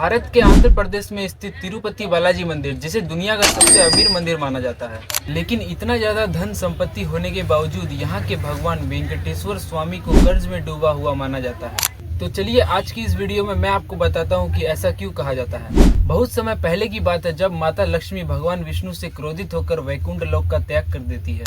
भारत के आंध्र प्रदेश में स्थित तिरुपति बालाजी मंदिर, जिसे दुनिया का सबसे अमीर मंदिर माना जाता है, लेकिन इतना ज्यादा धन संपत्ति होने के बावजूद यहाँ के भगवान वेंकटेश्वर स्वामी को कर्ज में डूबा हुआ माना जाता है। तो चलिए आज की इस वीडियो में मैं आपको बताता हूँ कि ऐसा क्यों कहा जाता है। बहुत समय पहले की बात है जब माता लक्ष्मी भगवान विष्णु से क्रोधित होकर वैकुंठ लोक का त्याग कर देती है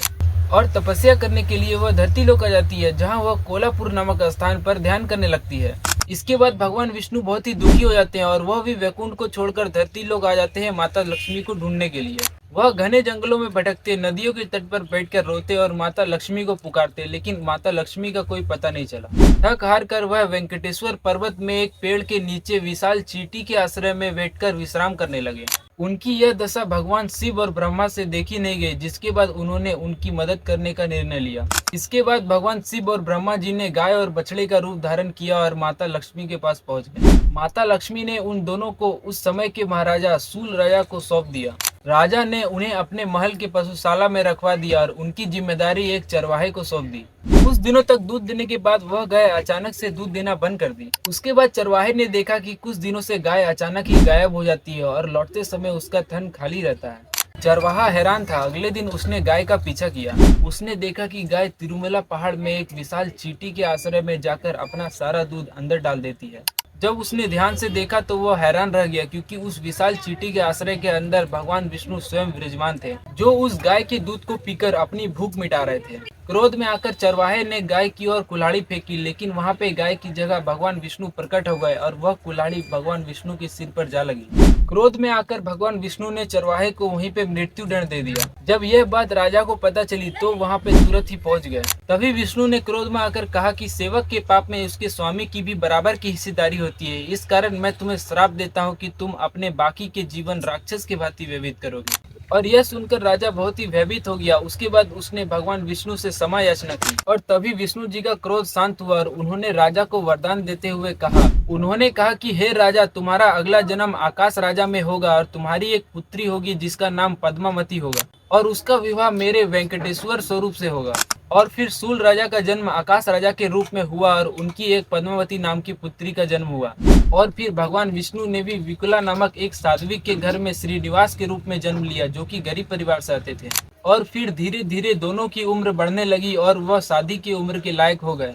और तपस्या करने के लिए वह धरती लोक आ जाती है, जहाँ वह कोलापुर नामक स्थान पर ध्यान करने लगती है। इसके बाद भगवान विष्णु बहुत ही दुखी हो जाते हैं और वह भी वैकुंठ को छोड़कर धरती लोक आ जाते हैं माता लक्ष्मी को ढूंढने के लिए। वह घने जंगलों में भटकते, नदियों के तट पर बैठकर रोते और माता लक्ष्मी को पुकारते, लेकिन माता लक्ष्मी का कोई पता नहीं चला। थक हार कर वह वेंकटेश्वर पर्वत में एक पेड़ के नीचे विशाल चींटी के आश्रय में बैठकर विश्राम करने लगे। उनकी यह दशा भगवान शिव और ब्रह्मा से देखी नहीं गई, जिसके बाद उन्होंने उनकी मदद करने का निर्णय लिया। इसके बाद भगवान शिव और ब्रह्मा जी ने गाय और बछड़े का रूप धारण किया और माता लक्ष्मी के पास पहुंच गए। माता लक्ष्मी ने उन दोनों को उस समय के महाराजा सूल राजा को सौंप दिया। राजा ने उन्हें अपने महल के पशुशाला में रखवा दिया और उनकी जिम्मेदारी एक चरवाहे को सौंप दी। कुछ दिनों तक दूध देने के बाद वह गाय अचानक से दूध देना बंद कर दी। उसके बाद चरवाहे ने देखा कि कुछ दिनों से गाय अचानक ही गायब हो जाती है और लौटते समय उसका थन खाली रहता है। चरवाहा हैरान था। अगले दिन उसने गाय का पीछा किया। उसने देखा कि गाय तिरुमला पहाड़ में एक विशाल चींटी के आश्रय में जाकर अपना सारा दूध अंदर डाल देती है। जब उसने ध्यान से देखा तो वह हैरान रह गया, क्योंकि उस विशाल चींटी के आश्रय के अंदर भगवान विष्णु स्वयं विराजमान थे, जो उस गाय के दूध को पीकर अपनी भूख मिटा रहे थे। क्रोध में आकर चरवाहे ने गाय की ओर कुल्हाड़ी फेंकी, लेकिन वहां पे गाय की जगह भगवान विष्णु प्रकट हो गए और वह कुल्हाड़ी भगवान विष्णु के सिर पर जा लगी। क्रोध में आकर भगवान विष्णु ने चरवाहे को वहीं पे मृत्यु दंड दे दिया। जब यह बात राजा को पता चली तो वहां पे तुरंत ही पहुंच गए। तभी विष्णु ने क्रोध में आकर कहा कि सेवक के पाप में उसके स्वामी की भी बराबर की हिस्सेदारी होती है। इस कारण मैं तुम्हें श्राप देता हूँ कि तुम अपने बाकी के जीवन राक्षस के भांति व्यतीत करोगे। और यह सुनकर राजा बहुत ही भयभीत हो गया। उसके बाद उसने भगवान विष्णु से क्षमा याचना की और तभी विष्णु जी का क्रोध शांत हुआ और उन्होंने राजा को वरदान देते हुए कहा कि हे राजा, तुम्हारा अगला जन्म आकाश राजा में होगा और तुम्हारी एक पुत्री होगी जिसका नाम पद्मावती होगा और उसका विवाह मेरे वेंकटेश्वर स्वरूप से होगा। और फिर सूल राजा का जन्म आकाश राजा के रूप में हुआ और उनकी एक पद्मावती नाम की पुत्री का जन्म हुआ। और फिर भगवान विष्णु ने भी विकुला नामक एक साध्वी के घर में श्रीनिवास के रूप में जन्म लिया, जो कि गरीब परिवार से आते थे। और फिर धीरे धीरे दोनों की उम्र बढ़ने लगी और वह शादी की उम्र के लायक हो गए।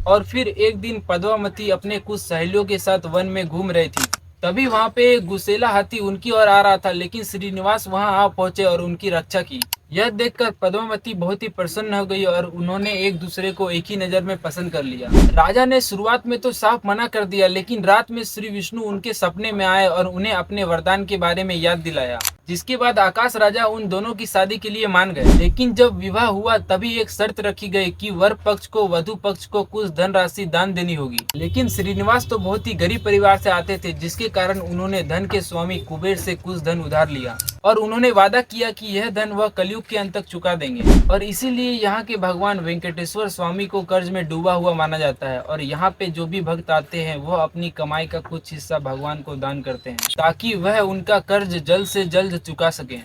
और फिर एक दिन पद्मावती अपने कुछ सहेलियों के साथ वन में घूम रही थी। तभी वहां पे एक गुस्सेला हाथी उनकी ओर आ रहा था, लेकिन श्रीनिवास वहां आ पहुंचे और उनकी रक्षा की। यह देखकर पद्मावती बहुत ही प्रसन्न हो गई और उन्होंने एक दूसरे को एक ही नजर में पसंद कर लिया। राजा ने शुरुआत में तो साफ मना कर दिया, लेकिन रात में श्री विष्णु उनके सपने में आए और उन्हें अपने वरदान के बारे में याद दिलाया, जिसके बाद आकाश राजा उन दोनों की शादी के लिए मान गए। लेकिन जब विवाह हुआ तभी एक शर्त रखी गई कि वर पक्ष को वधु पक्ष को कुछ धनराशि दान देनी होगी। लेकिन श्रीनिवास तो बहुत ही गरीब परिवार से आते थे, जिसके कारण उन्होंने धन के स्वामी कुबेर से कुछ धन उधार लिया और उन्होंने वादा किया कि यह धन वह कलयुग के अंत तक चुका देंगे। और इसीलिए यहाँ के भगवान वेंकटेश्वर स्वामी को कर्ज में डूबा हुआ माना जाता है और यहाँ पे जो भी भक्त आते हैं वह अपनी कमाई का कुछ हिस्सा भगवान को दान करते हैं, ताकि वह उनका कर्ज जल्द से जल्द चुका सकें।